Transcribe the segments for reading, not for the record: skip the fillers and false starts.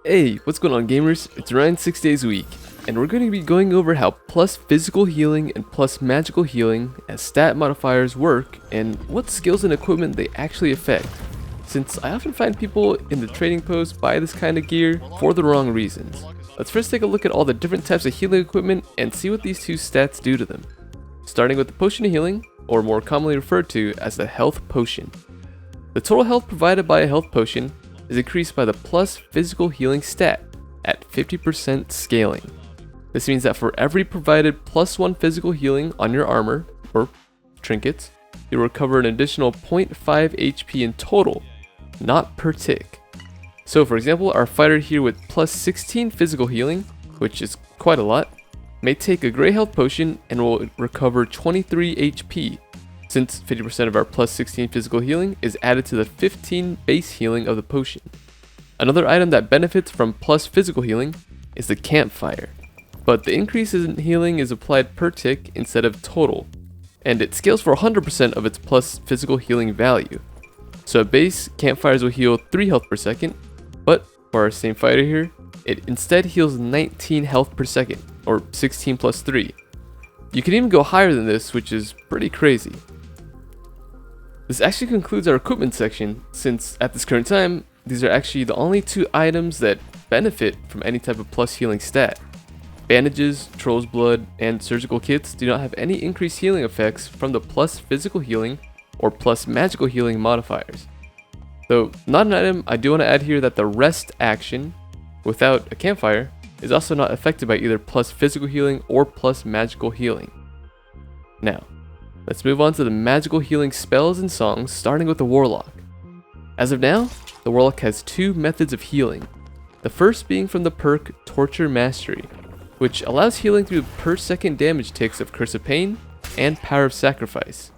Hey, what's going on gamers? It's Ryan 6 days a week, and we're going to be going over how plus physical healing and plus magical healing as stat modifiers work and what skills and equipment they actually affect, since I often find people in the trading post buy this kind of gear for the wrong reasons. Let's first take a look at all the different types of healing equipment and see what these two stats do to them. Starting with the potion of healing, or more commonly referred to as the health potion. The total health provided by a health potion is increased by the plus physical healing stat at 50% scaling. This means that for every provided plus 1 physical healing on your armor, or trinkets, you'll recover an additional 0.5 HP in total, not per tick. So for example, our fighter here with plus 16 physical healing, which is quite a lot, may take a gray health potion and will recover 23 HP, since 50% of our plus 16 physical healing is added to the 15 base healing of the potion. Another item that benefits from plus physical healing is the campfire, but the increase in healing is applied per tick instead of total, and it scales for 100% of its plus physical healing value. So at base, campfires will heal 3 health per second, but for our same fighter here, it instead heals 19 health per second, or 16 plus 3. You can even go higher than this, which is pretty crazy. This actually concludes our equipment section, since at this current time, these are actually the only 2 items that benefit from any type of plus healing stat. Bandages, Troll's Blood, and surgical kits do not have any increased healing effects from the plus physical healing or plus magical healing modifiers. Though not an item, I do want to add here that the rest action, without a campfire, is also not affected by either plus physical healing or plus magical healing. Now, let's move on to the magical healing spells and songs, starting with the Warlock. As of now, the Warlock has 2 methods of healing. The first being from the perk Torture Mastery, which allows healing through per second damage ticks of Curse of Pain and Power of Sacrifice.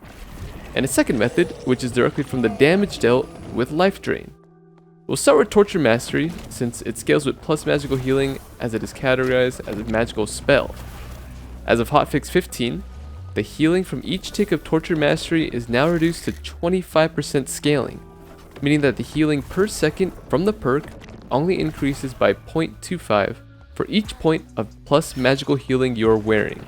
And a second method, which is directly from the damage dealt with Life Drain. We'll start with Torture Mastery, since it scales with plus magical healing as it is categorized as a magical spell. As of hotfix 15, the healing from each tick of Torture Mastery is now reduced to 25% scaling, meaning that the healing per second from the perk only increases by 0.25 for each point of plus magical healing you're wearing.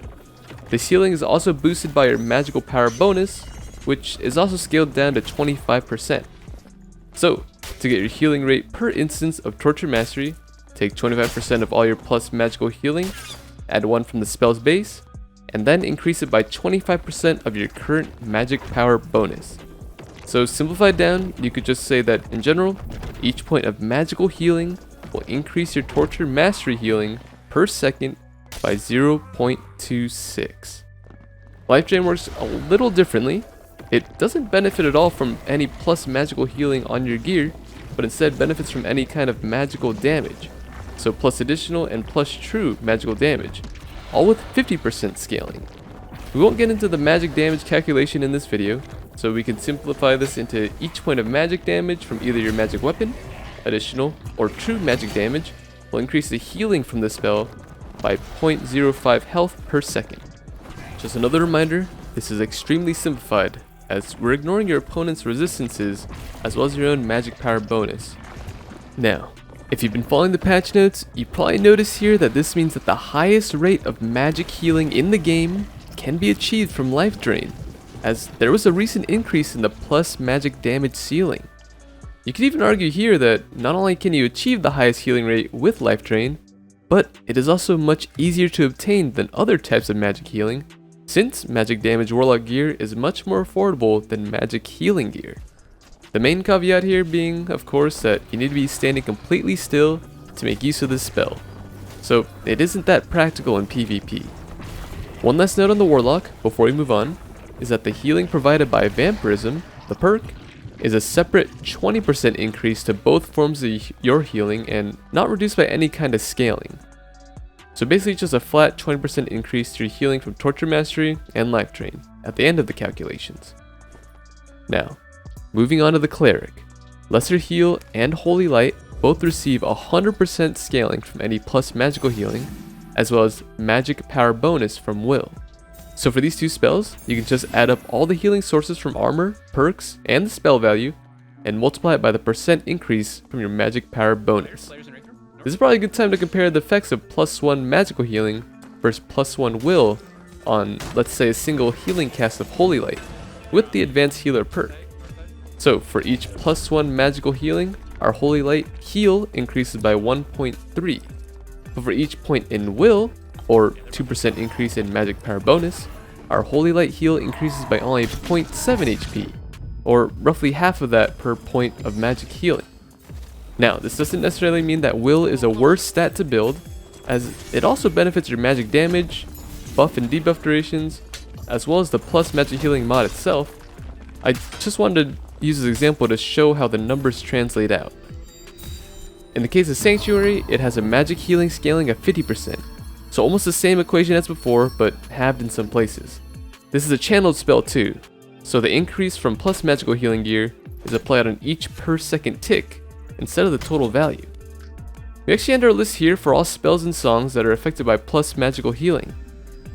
This healing is also boosted by your magical power bonus, which is also scaled down to 25%. So, to get your healing rate per instance of Torture Mastery, take 25% of all your plus magical healing, add 1 from the spell's base, and then increase it by 25% of your current magic power bonus. So simplified down, you could just say that in general, each point of magical healing will increase your Torture Mastery healing per second by 0.26. Life Drain works a little differently. It doesn't benefit at all from any plus magical healing on your gear, but instead benefits from any kind of magical damage. So plus additional and plus true magical damage, all with 50% scaling. We won't get into the magic damage calculation in this video, so we can simplify this into each point of magic damage from either your magic weapon, additional, or true magic damage will increase the healing from the spell by 0.05 health per second. Just another reminder, this is extremely simplified, as we're ignoring your opponent's resistances as well as your own magic power bonus. Now, if you've been following the patch notes, you probably noticed here that this means that the highest rate of magic healing in the game can be achieved from Life Drain, as there was a recent increase in the plus magic damage ceiling. You could even argue here that not only can you achieve the highest healing rate with Life Drain, but it is also much easier to obtain than other types of magic healing, since magic damage Warlock gear is much more affordable than magic healing gear. The main caveat here being, of course, that you need to be standing completely still to make use of this spell, so it isn't that practical in PvP. One last note on the Warlock before we move on is that the healing provided by Vampirism, the perk, is a separate 20% increase to both forms of your healing and not reduced by any kind of scaling. So basically just a flat 20% increase to your healing from Torture Mastery and Life Drain at the end of the calculations. Now, moving on to the Cleric. Lesser Heal and Holy Light both receive 100% scaling from any plus magical healing, as well as magic power bonus from Will. So for these 2 spells, you can just add up all the healing sources from armor, perks, and the spell value, and multiply it by the percent increase from your magic power bonus. This is probably a good time to compare the effects of +1 magical healing versus +1 will on, let's say, a single healing cast of Holy Light with the Advanced Healer perk. So for each +1 magical healing, our Holy Light heal increases by 1.3. But for each point in will, or 2% increase in magic power bonus, our Holy Light heal increases by only 0.7 HP, or roughly half of that per point of magic healing. Now, this doesn't necessarily mean that will is a worse stat to build, as it also benefits your magic damage, buff and debuff durations, as well as the plus magic healing mod itself. I just wanted to use this example to show how the numbers translate out. In the case of Sanctuary, it has a magic healing scaling of 50%, so almost the same equation as before, but halved in some places. This is a channeled spell too, so the increase from plus magical healing gear is applied on each per second tick instead of the total value. We actually end our list here for all spells and songs that are affected by plus magical healing.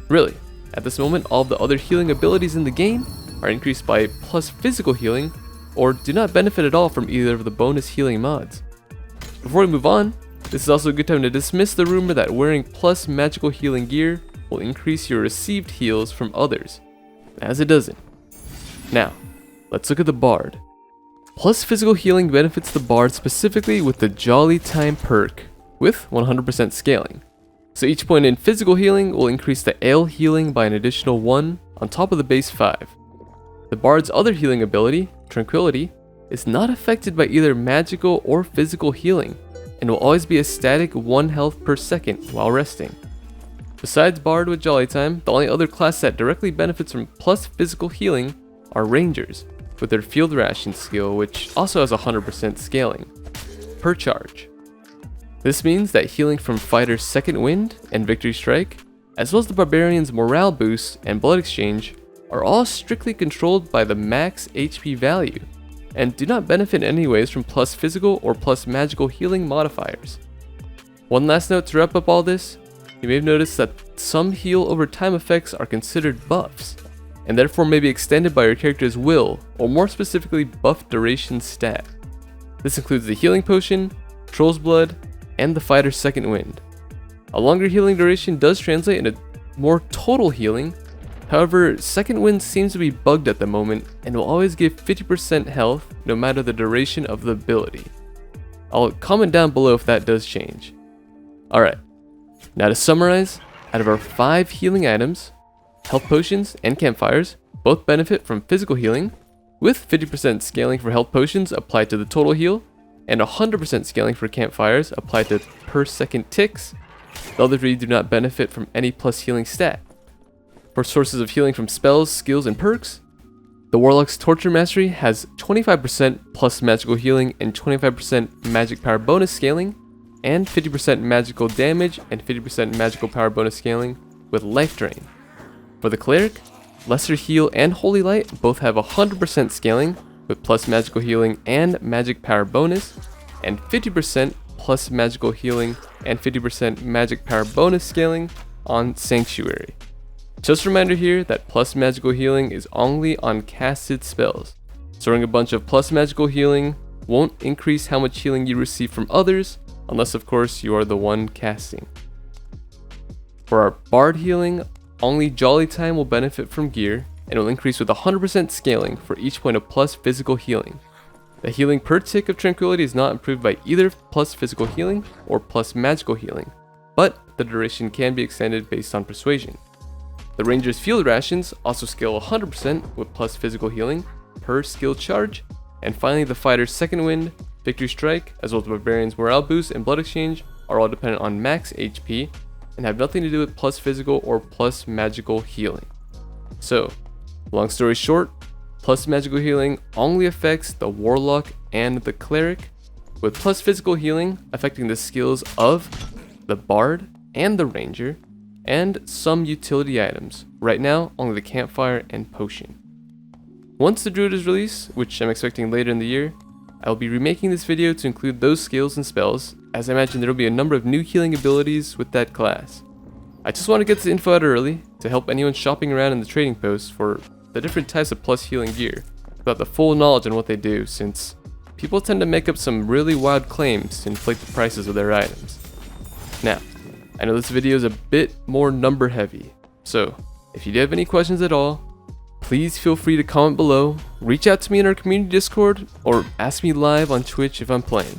Really, at this moment, all of the other healing abilities in the game are increased by plus physical healing, or do not benefit at all from either of the bonus healing mods. Before we move on, this is also a good time to dismiss the rumor that wearing plus magical healing gear will increase your received heals from others, as it doesn't. Now, let's look at the Bard. Plus physical healing benefits the Bard specifically with the Jolly Time perk, with 100% scaling. So each point in physical healing will increase the Ale healing by an additional 1 on top of the base 5. The Bard's other healing ability, Tranquility, is not affected by either magical or physical healing, and will always be a static 1 health per second while resting. Besides Bard with Jolly Time, the only other class that directly benefits from plus physical healing are Rangers, with their Field Ration skill, which also has 100% scaling, per charge. This means that healing from Fighter's Second Wind and Victory Strike, as well as the Barbarian's Morale Boost and Blood Exchange, are all strictly controlled by the max HP value, and do not benefit in any ways from plus physical or plus magical healing modifiers. One last note to wrap up all this, you may have noticed that some heal over time effects are considered buffs, and therefore may be extended by your character's will, or more specifically buff duration stat. This includes the Healing Potion, Troll's Blood, and the Fighter's Second Wind. A longer healing duration does translate into more total healing. However, Second Wind seems to be bugged at the moment and will always give 50% health no matter the duration of the ability. I'll comment down below if that does change. Alright, now to summarize, out of our 5 healing items, Health Potions and Campfires both benefit from physical healing, with 50% scaling for Health Potions applied to the total heal, and 100% scaling for Campfires applied to per second ticks. The other 3 do not benefit from any plus healing stat. For sources of healing from spells, skills, and perks, the Warlock's Torture Mastery has 25% plus magical healing and 25% magic power bonus scaling, and 50% magical damage and 50% magical power bonus scaling with Life Drain. For the Cleric, Lesser Heal and Holy Light both have 100% scaling with plus magical healing and magic power bonus, and 50% plus magical healing and 50% magic power bonus scaling on Sanctuary. Just a reminder here that plus magical healing is only on casted spells. Storing a bunch of plus magical healing won't increase how much healing you receive from others, unless of course you are the one casting. For our Bard healing, only Jolly Time will benefit from gear, and will increase with 100% scaling for each point of plus physical healing. The healing per tick of Tranquility is not improved by either plus physical healing or plus magical healing, but the duration can be extended based on Persuasion. The Ranger's Field Rations also scale 100% with plus physical healing per skill charge, and finally the Fighter's Second Wind, Victory Strike, as well as the Barbarian's Morale Boost and Blood Exchange are all dependent on max HP, and have nothing to do with plus physical or plus magical healing. So, long story short, plus magical healing only affects the Warlock and the Cleric, with plus physical healing affecting the skills of the Bard and the Ranger, and some utility items. Right now, only the Campfire and Potion. Once the Druid is released, which I'm expecting later in the year, I will be remaking this video to include those skills and spells, as I imagine there will be a number of new healing abilities with that class. I just want to get this info out early to help anyone shopping around in the trading posts for the different types of plus healing gear, without the full knowledge on what they do, since people tend to make up some really wild claims to inflate the prices of their items. Now, I know this video is a bit more number heavy, so if you do have any questions at all, please feel free to comment below, reach out to me in our community Discord, or ask me live on Twitch if I'm playing.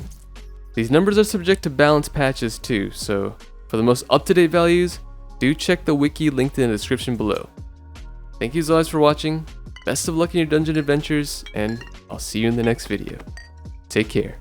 These numbers are subject to balance patches too, so for the most up-to-date values, do check the wiki linked in the description below. Thank you as always for watching, best of luck in your dungeon adventures, and I'll see you in the next video. Take care.